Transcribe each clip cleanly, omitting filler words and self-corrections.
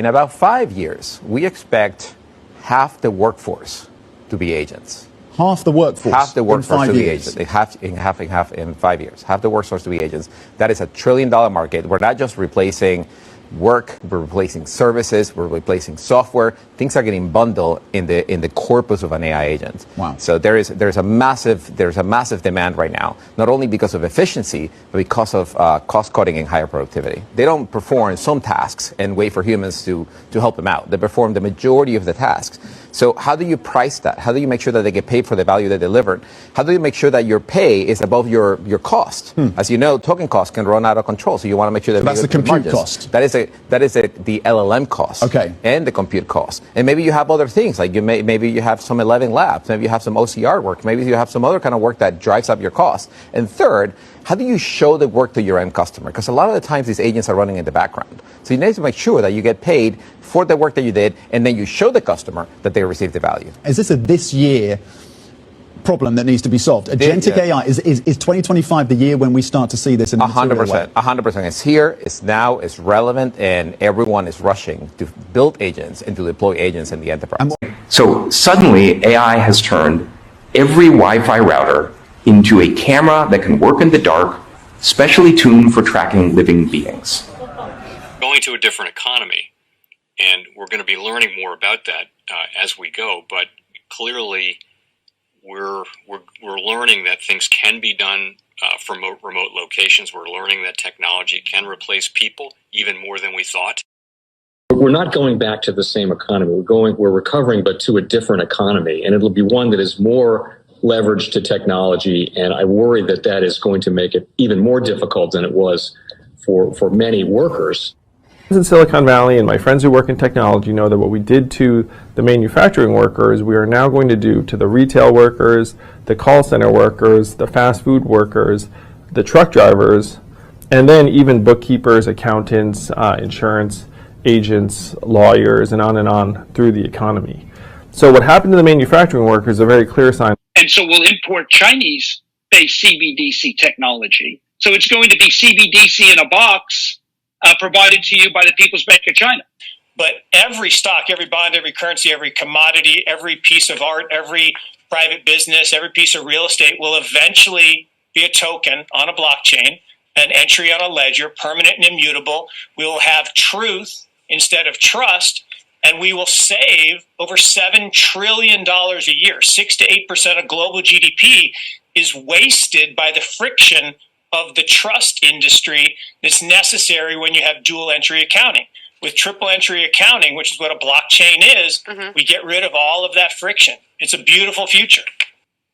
In about 5 years, we expect half the workforce to be agents. Half the workforce. Half the workforce to be years. agents. Half in 5 years. Half the workforce to be agents. That is $1 trillion market. We're not just replacing work, we're replacing services, we're replacing software. Things are getting bundled in the corpus of an AI agent. Wow. So there's a massive demand right now, not only because of efficiency, but because of cost cutting and higher productivity. They don't perform some tasks and wait for humans to help them out. They perform the majority of the tasks. So how do you price that? How do you make sure that they get paid for the value they delivered? How do you make sure that your pay is above your cost? As you know, token costs can run out of control, so you want to make sure that that's the compute cost. That is the LLM cost. Okay. And the compute cost. And maybe you have other things, like maybe you have some 11 labs, maybe you have some OCR work, maybe you have some other kind of work that drives up your cost. And third, how do you show the work to your end customer? Because a lot of the times these agents are running in the background. So you need to make sure that you get paid for the work that you did, and then you show the customer that they received the value. Is this a this year problem that needs to be solved? Agentic AI, is 2025 the year when we start to see this in a material way? 100%. It's here, it's now, it's relevant, and everyone is rushing to build agents and to deploy agents in the enterprise. So suddenly, AI has turned every Wi-Fi router into a camera that can work in the dark, specially tuned for tracking living beings. Going to a different economy, and we're going to be learning more about that as we go, but clearly we're learning that things can be done from remote locations. We're learning that technology can replace people even more than we thought. We're not going back to the same economy. We're recovering, but to a different economy, and it'll be one that is more leveraged to technology, and I worry that that is going to make it even more difficult than it was for many workers. In Silicon Valley, and my friends who work in technology know that what we did to the manufacturing workers, we are now going to do to the retail workers, the call center workers, the fast food workers, the truck drivers, and then even bookkeepers, accountants, insurance agents, lawyers, and on through the economy. So what happened to the manufacturing workers is a very clear sign. And so we'll import Chinese-based CBDC technology. So it's going to be CBDC in a box provided to you by the People's Bank of China. But every stock, every bond, every currency, every commodity, every piece of art, every private business, every piece of real estate will eventually be a token on a blockchain, an entry on a ledger, permanent and immutable. We will have truth instead of trust, and we will save over $7 trillion a year. 6 to 8% of global GDP is wasted by the friction of the trust industry that's necessary when you have dual entry accounting. With triple entry accounting, which is what a blockchain is, we get rid of all of that friction. It's a beautiful future.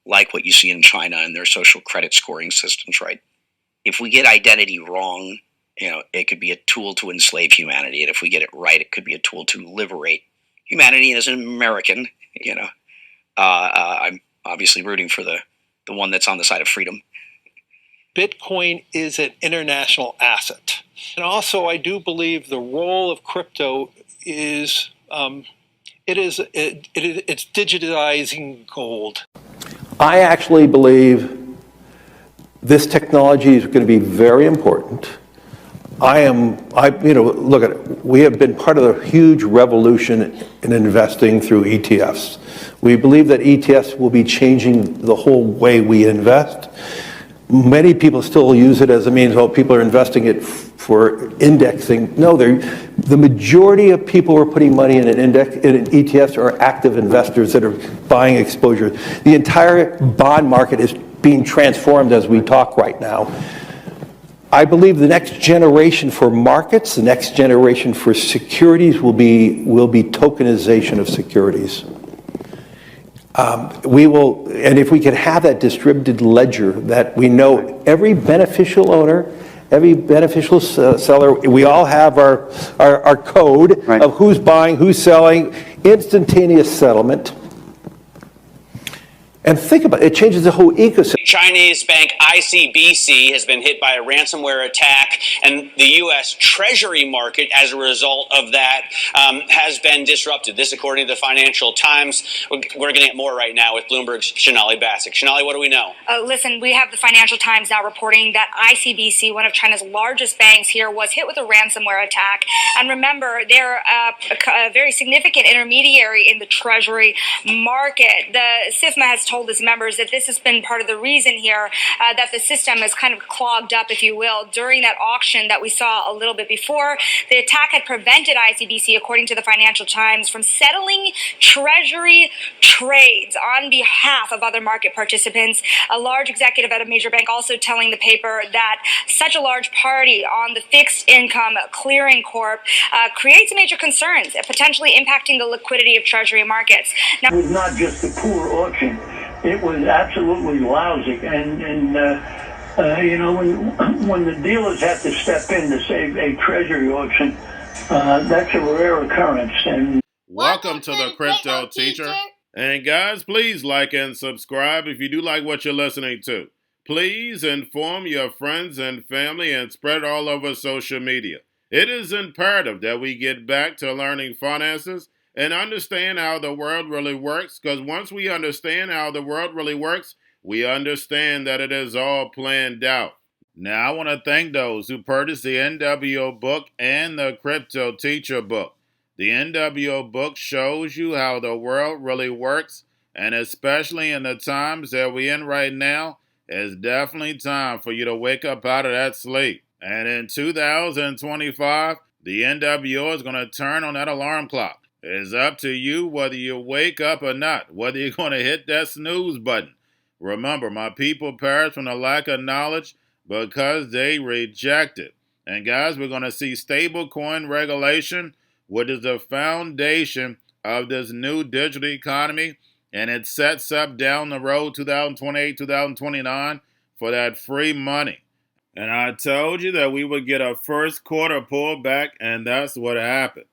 Like what you see in China and their social credit scoring systems, right? If we get identity wrong, it could be a tool to enslave humanity. And if we get it right, it could be a tool to liberate humanity. And as an American, I'm obviously rooting for the one that's on the side of freedom. Bitcoin is an international asset. And also, I do believe the role of crypto is, it's digitizing gold. I actually believe this technology is going to be very important. Look at it. We have been part of a huge revolution in investing through ETFs. We believe that ETFs will be changing the whole way we invest. Many people still use it as a means, people are investing it for indexing. No, the majority of people who are putting money in in ETFs are active investors that are buying exposure. The entire bond market is being transformed as we talk right now. I believe the next generation for markets, the next generation for securities will be tokenization of securities. And if we can have that distributed ledger that we know every beneficial owner, every beneficial seller, we all have our code of who's buying, who's selling, instantaneous settlement. And think about it, it changes the whole ecosystem. Chinese bank ICBC has been hit by a ransomware attack, and the U.S. Treasury market, as a result of that, has been disrupted. This, according to the Financial Times. We're getting it more right now with Bloomberg's Shonali Bassick. Shonali, what do we know? Listen, we have the Financial Times now reporting that ICBC, one of China's largest banks here, was hit with a ransomware attack. And remember, they're a very significant intermediary in the Treasury market. The SIFMA has told its members that this has been part of the reason here that the system is kind of clogged up, if you will, during that auction that we saw a little bit before. The attack had prevented ICBC, according to the Financial Times, from settling Treasury trades on behalf of other market participants. A large executive at a major bank also telling the paper that such a large party on the fixed income clearing corp creates major concerns, potentially impacting the liquidity of Treasury markets. Now, it was not just a poor auction. It was absolutely lousy. And you know, when the dealers have to step in to save a Treasury auction, that's a rare occurrence. And welcome to the Crypto Teacher. And guys, please like and subscribe if you do like what you're listening to. Please inform your friends and family and spread it all over social media. It is imperative that we get back to learning finances and understand how the world really works, because once we understand how the world really works, we understand that it is all planned out. Now, I want to thank those who purchased the NWO book and the Crypto Teacher book. The NWO book shows you how the world really works, and especially in the times that we're in right now, it's definitely time for you to wake up out of that sleep. And in 2025, the NWO is going to turn on that alarm clock. It's up to you whether you wake up or not, whether you're going to hit that snooze button. Remember, my people perish from the lack of knowledge because they reject it. And guys, we're going to see stablecoin regulation, which is the foundation of this new digital economy, and it sets up down the road 2028, 2029 for that free money. And I told you that we would get a first quarter pullback, and that's what happened.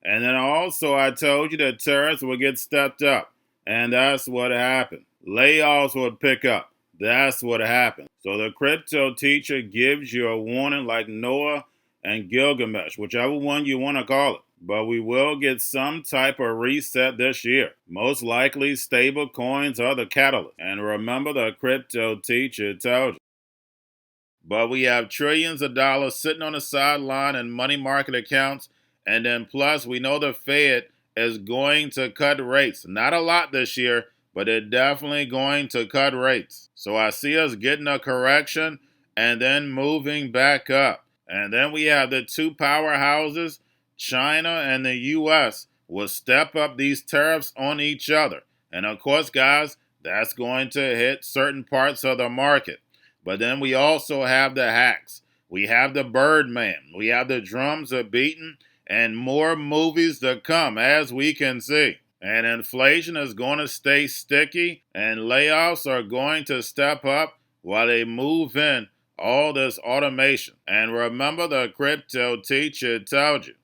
And then also I told you that tariffs would get stepped up, and that's what happened. Layoffs would pick up. That's what happened. So the Crypto Teacher gives you a warning like Noah and Gilgamesh, whichever one you want to call it. But we will get some type of reset this year. Most likely stable coins are the catalyst. And remember, the Crypto Teacher told you. But we have trillions of dollars sitting on the sideline in money market accounts. And then plus, we know the Fed is going to cut rates. Not a lot this year, but they're definitely going to cut rates. So I see us getting a correction and then moving back up. And then we have the two powerhouses, China and the U.S., will step up these tariffs on each other. And of course, guys, that's going to hit certain parts of the market. But then we also have the hacks. We have the Birdman. We have the drums are beaten, and more movies to come, as we can see. And inflation is going to stay sticky, and layoffs are going to step up while they move in all this automation. And remember, the Crypto Teacher told you.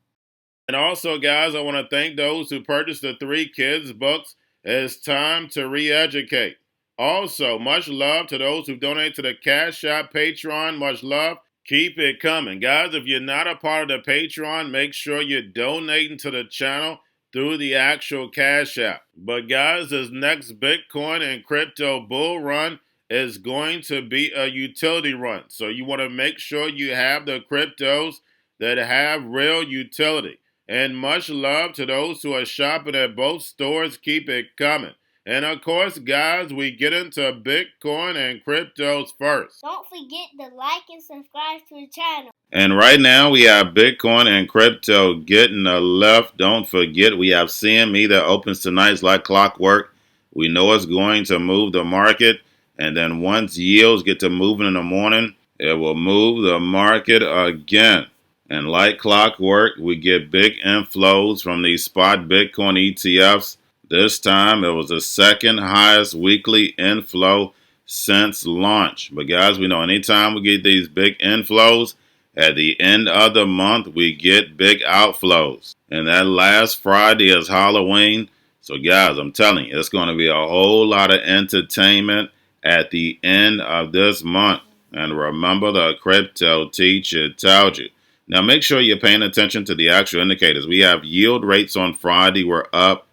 And also, guys, I want to thank those who purchased the 3 kids books. It's time to re-educate. Also, much love to those who donate to the Cash App, Patreon. Much love. Keep it coming. Guys, if you're not a part of the Patreon, make sure you're donating to the channel through the actual Cash App. But guys, this next Bitcoin and crypto bull run is going to be a utility run. So you want to make sure you have the cryptos that have real utility. And much love to those who are shopping at both stores. Keep it coming. And of course, guys, we get into Bitcoin and cryptos first. Don't forget to like and subscribe to the channel. And right now, we have Bitcoin and crypto getting a left. Don't forget, we have CME that opens tonight like clockwork. We know it's going to move the market. And then once yields get to moving in the morning, it will move the market again. And like clockwork, we get big inflows from these spot Bitcoin ETFs. This time, it was the second highest weekly inflow since launch. But guys, we know anytime we get these big inflows, at the end of the month, we get big outflows. And that last Friday is Halloween. So guys, I'm telling you, it's going to be a whole lot of entertainment at the end of this month. And remember, the crypto teacher told you. Now make sure you're paying attention to the actual indicators. We have yield rates on Friday were up.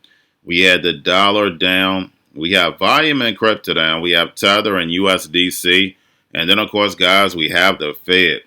We had the dollar down. We have volume in crypto down. We have Tether and USDC. And then, of course, guys, we have the Fed.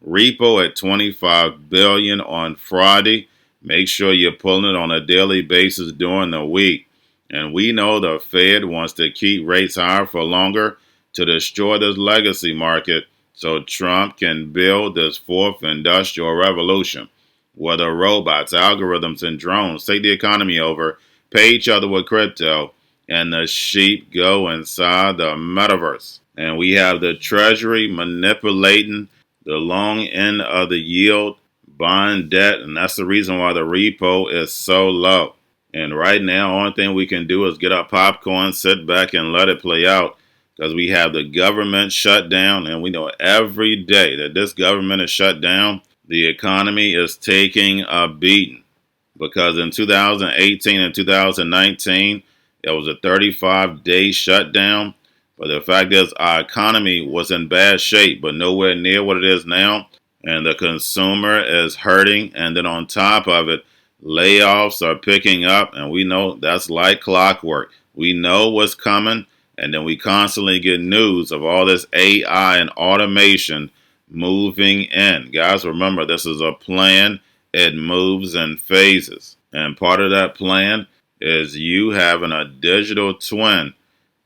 Repo at $25 billion on Friday. Make sure you're pulling it on a daily basis during the week. And we know the Fed wants to keep rates higher for longer to destroy this legacy market so Trump can build this fourth industrial revolution, where the robots, algorithms, and drones take the economy over, pay each other with crypto, and the sheep go inside the metaverse. And we have the Treasury manipulating the long end of the yield, buying debt, and that's the reason why the repo is so low. And right now, only thing we can do is get our popcorn, sit back, and let it play out, because we have the government shut down, and we know every day that this government is shut down, the economy is taking a beating. Because in 2018 and 2019, it was a 35-day shutdown. But the fact is, our economy was in bad shape, but nowhere near what it is now. And the consumer is hurting. And then on top of it, layoffs are picking up. And we know that's like clockwork. We know what's coming. And then we constantly get news of all this AI and automation moving in. Guys, remember, this is a plan. It moves in phases. And part of that plan is you having a digital twin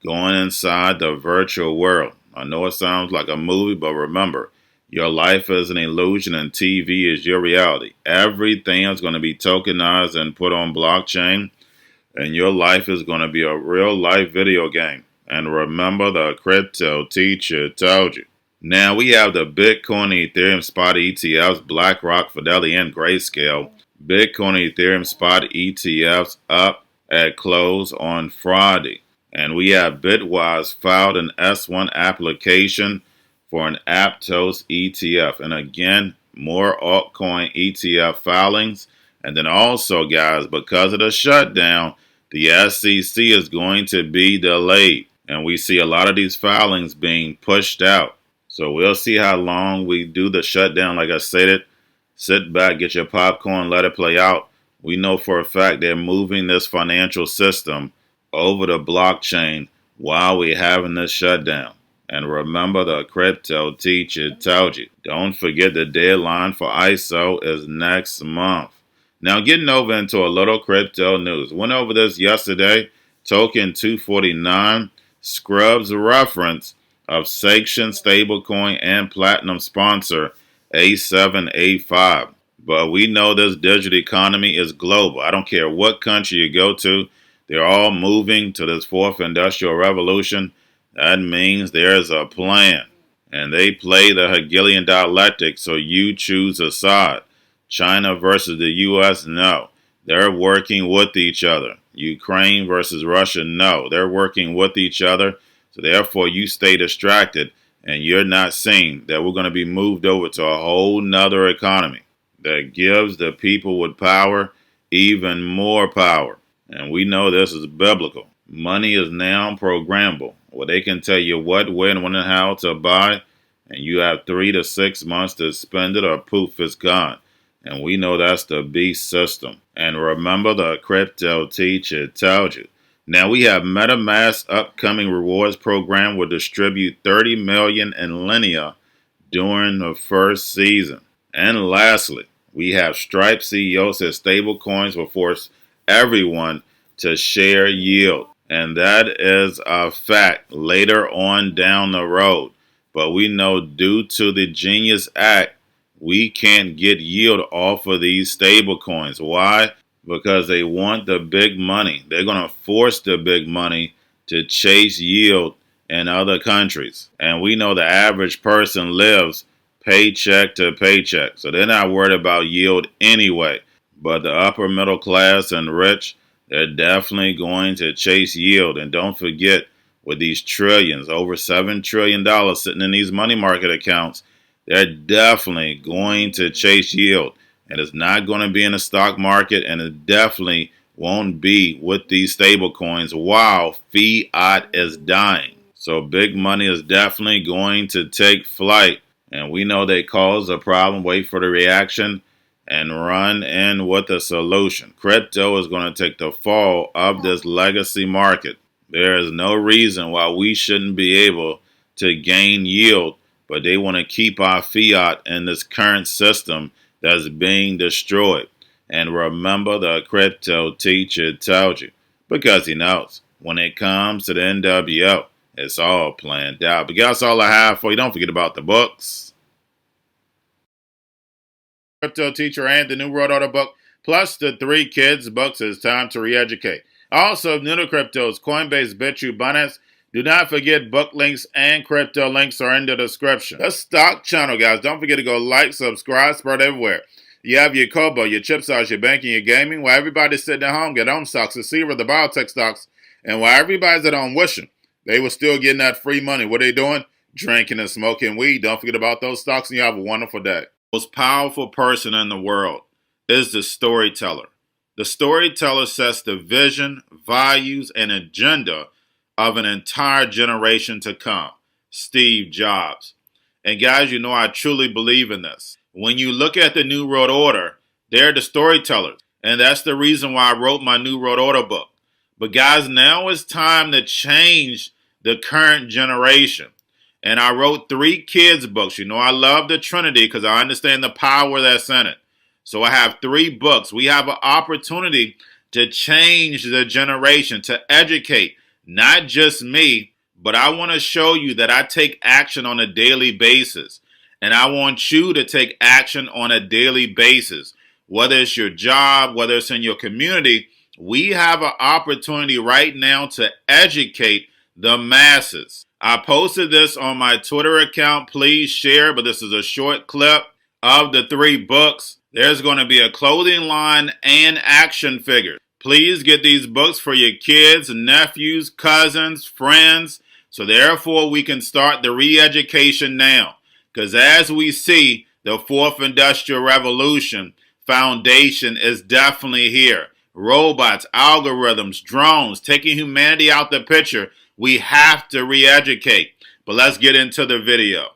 going inside the virtual world. I know it sounds like a movie, but remember, your life is an illusion and TV is your reality. Everything is going to be tokenized and put on blockchain, and your life is going to be a real life video game. And remember, the crypto teacher told you. Now we have the Bitcoin, Ethereum spot ETFs, BlackRock, Fidelity, and Grayscale. Bitcoin, Ethereum spot ETFs up at close on Friday. And we have Bitwise filed an S1 application for an Aptos ETF. And again, more altcoin ETF filings. And then also, guys, because of the shutdown, the SEC is going to be delayed. And we see a lot of these filings being pushed out. So we'll see how long we do the shutdown. Like I said, sit back, get your popcorn, let it play out. We know for a fact they're moving this financial system over the blockchain while we're having this shutdown. And remember, the crypto teacher told you. Don't forget the deadline for ISO is next month. Now, getting over into a little crypto news. Went over this yesterday. Token 249 scrubs reference of sanctioned stablecoin and platinum sponsor A785. But we know this digital economy is global. I don't care what country you go to. They're all moving to this fourth industrial revolution. That means there's a plan. And they play the Hegelian dialectic, so you choose a side. China versus the U.S., no. They're working with each other. Ukraine versus Russia, no. They're working with each other. So therefore, you stay distracted, and you're not seeing that we're going to be moved over to a whole nother economy that gives the people with power even more power. And we know this is biblical. Money is now programmable, where they can tell you what, when, and how to buy, and you have 3 to 6 months to spend it, or poof, it's gone. And we know that's the beast system. And remember, the crypto teacher told you. Now we have MetaMask's upcoming rewards program will distribute 30 million in Linea during the first season. And lastly, we have Stripe CEO says stablecoins will force everyone to share yield. And that is a fact later on down the road. But we know due to the Genius Act, we can't get yield off of these stablecoins. Why? Because they want the big money. They're going to force the big money to chase yield in other countries. And we know the average person lives paycheck to paycheck. So they're not worried about yield anyway. But the upper middle class and rich, they're definitely going to chase yield. And don't forget, with these trillions, over $7 trillion sitting in these money market accounts, they're definitely going to chase yield. And it's not going to be in the stock market, and it definitely won't be with these stable coins while fiat is dying. So big money is definitely going to take flight. And we know they cause a problem, wait for the reaction, and run in with a solution. Crypto is going to take the fall of this legacy market. There is no reason why we shouldn't be able to gain yield, but they want to keep our fiat in this current system that's being destroyed. And remember, the crypto teacher told you, because he knows when it comes to the NWO, it's all planned out. But that's all I have for you. Don't forget about the books. Crypto Teacher and the New World Order book, plus the 3 kids books. It's time to re-educate. Also, new to cryptos, Coinbase, Bitrue, Binance. Do not forget book links and crypto links are in the description. The stock channel, guys. Don't forget to go like, subscribe, spread everywhere. You have your Kobo, your chip stocks, your banking, your gaming. While everybody's sitting at home, get home stocks, the Seaver, the biotech stocks. And while everybody's at home wishing they were still getting that free money, what are they doing? Drinking and smoking weed. Don't forget about those stocks, and you have a wonderful day. The most powerful person in the world is the storyteller. The storyteller sets the vision, values, and agenda of an entire generation to come. Steve Jobs. And guys, you know I truly believe in this. When you look at the New World Order, they're the storytellers. And that's the reason why I wrote my New World Order book. But guys, now it's time to change the current generation. And I wrote 3 kids books. You know I love the Trinity because I understand the power that's in it. So I have 3 books. We have an opportunity to change the generation, to educate, not just me, but I want to show you that I take action on a daily basis. And I want you to take action on a daily basis. Whether it's your job, whether it's in your community, we have an opportunity right now to educate the masses. I posted this on my Twitter account. Please share, but this is a short clip of the 3 books. There's going to be a clothing line and action figures. Please get these books for your kids, nephews, cousins, friends, so therefore we can start the re-education now. Because as we see, the 4th Industrial Revolution foundation is definitely here. Robots, algorithms, drones, taking humanity out the picture. We have to re-educate. But let's get into the video.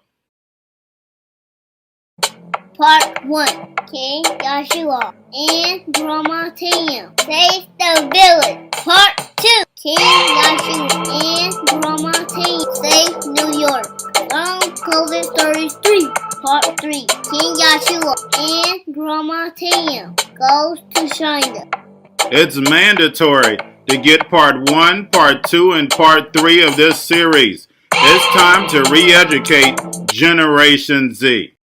Part 1. King Joshua and Grandma Tam save the village. Part 2. King Joshua and Grandma Tam save New York from COVID Stories 3. Part 3. King Joshua and Grandma Tam goes to China. It's mandatory to get part 1, part 2, and part 3 of this series. It's time to re-educate Generation Z.